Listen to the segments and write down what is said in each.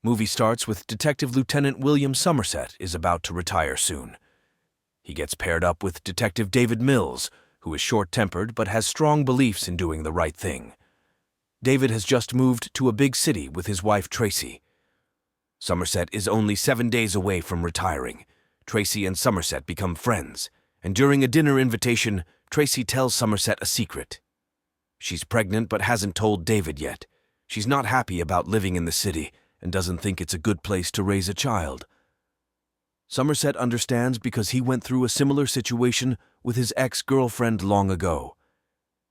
Movie starts with Detective Lieutenant William Somerset is about to retire soon. He gets paired up with Detective David Mills, who is short-tempered but has strong beliefs in doing the right thing. David has just moved to a big city with his wife Tracy. Somerset is only 7 days away from retiring. Tracy and Somerset become friends, and during a dinner invitation, Tracy tells Somerset a secret. She's pregnant but hasn't told David yet. She's not happy about living in the city and doesn't think it's a good place to raise a child. Somerset understands because he went through a similar situation with his ex-girlfriend long ago.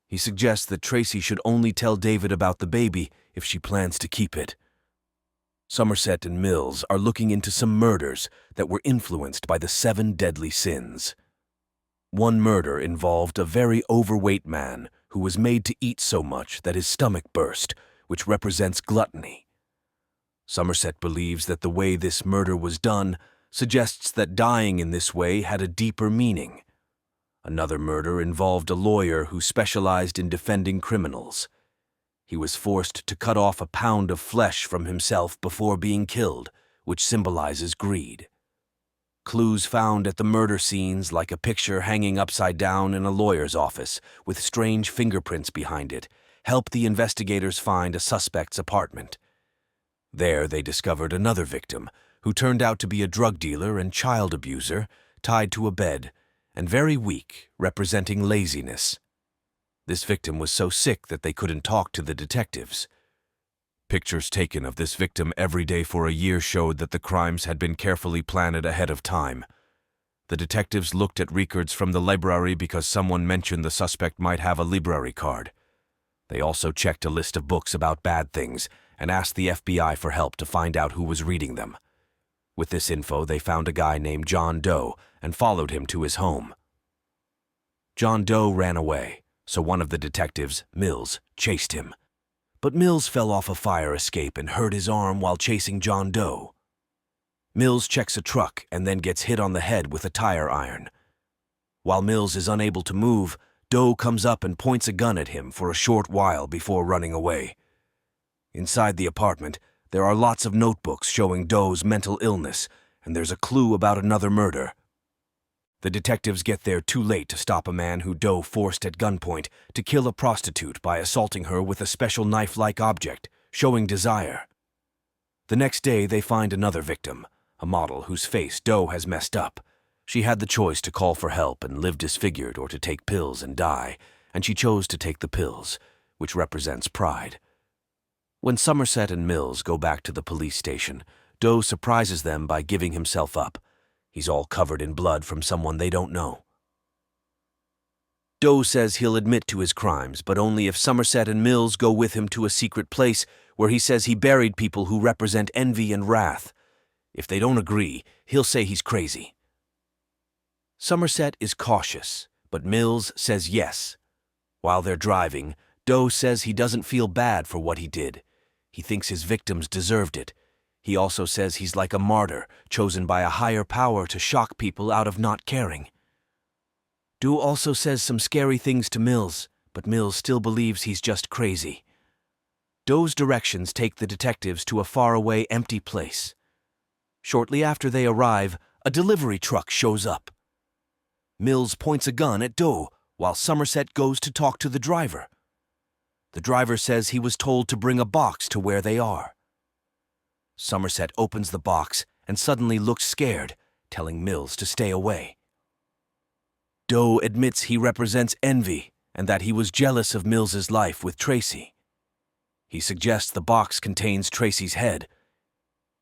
He suggests that Tracy should only tell David about the baby if she plans to keep it. Somerset and Mills are looking into some murders that were influenced by the 7 deadly sins. One murder involved a very overweight man who was made to eat so much that his stomach burst, which represents gluttony. Somerset believes that the way this murder was done suggests that dying in this way had a deeper meaning. Another murder involved a lawyer who specialized in defending criminals. He was forced to cut off a pound of flesh from himself before being killed, which symbolizes greed. Clues found at the murder scenes, like a picture hanging upside down in a lawyer's office with strange fingerprints behind it, help the investigators find a suspect's apartment. There they discovered another victim, who turned out to be a drug dealer and child abuser, tied to a bed, and very weak, representing laziness. This victim was so sick that they couldn't talk to the detectives. Pictures taken of this victim every day for a year showed that the crimes had been carefully planned ahead of time. The detectives looked at records from the library because someone mentioned the suspect might have a library card. They also checked a list of books about bad things and asked the FBI for help to find out who was reading them. With this info, they found a guy named John Doe and followed him to his home. John Doe ran away, so one of the detectives, Mills, chased him. But Mills fell off a fire escape and hurt his arm while chasing John Doe. Mills checks a truck and then gets hit on the head with a tire iron. While Mills is unable to move, Doe comes up and points a gun at him for a short while before running away. Inside the apartment, there are lots of notebooks showing Doe's mental illness, and there's a clue about another murder. The detectives get there too late to stop a man who Doe forced at gunpoint to kill a prostitute by assaulting her with a special knife-like object, showing desire. The next day, they find another victim, a model whose face Doe has messed up. She had the choice to call for help and live disfigured or to take pills and die, and she chose to take the pills, which represents pride. When Somerset and Mills go back to the police station, Doe surprises them by giving himself up. He's all covered in blood from someone they don't know. Doe says he'll admit to his crimes, but only if Somerset and Mills go with him to a secret place where he says he buried people who represent envy and wrath. If they don't agree, he'll say he's crazy. Somerset is cautious, but Mills says yes. While they're driving, Doe says he doesn't feel bad for what he did. He thinks his victims deserved it. He also says he's like a martyr, chosen by a higher power to shock people out of not caring. Doe also says some scary things to Mills, but Mills still believes he's just crazy. Doe's directions take the detectives to a faraway, empty place. Shortly after they arrive, a delivery truck shows up. Mills points a gun at Doe, while Somerset goes to talk to the driver. The driver says he was told to bring a box to where they are. Somerset opens the box and suddenly looks scared, telling Mills to stay away. Doe admits he represents envy and that he was jealous of Mills's life with Tracy. He suggests the box contains Tracy's head.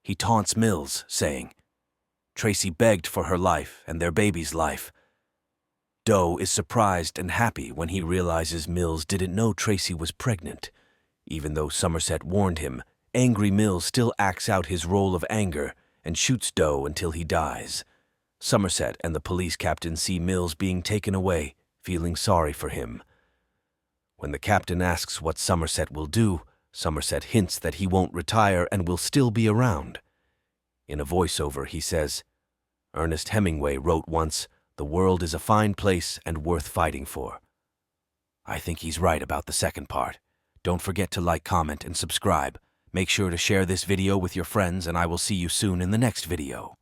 He taunts Mills, saying, "Tracy begged for her life and their baby's life." Doe is surprised and happy when he realizes Mills didn't know Tracy was pregnant. Even though Somerset warned him, angry Mills still acts out his role of anger and shoots Doe until he dies. Somerset and the police captain see Mills being taken away, feeling sorry for him. When the captain asks what Somerset will do, Somerset hints that he won't retire and will still be around. In a voiceover, he says, "Ernest Hemingway wrote once, 'The world is a fine place and worth fighting for.'" I think he's right about the second part. Don't forget to like, comment, and subscribe. Make sure to share this video with your friends, and I will see you soon in the next video.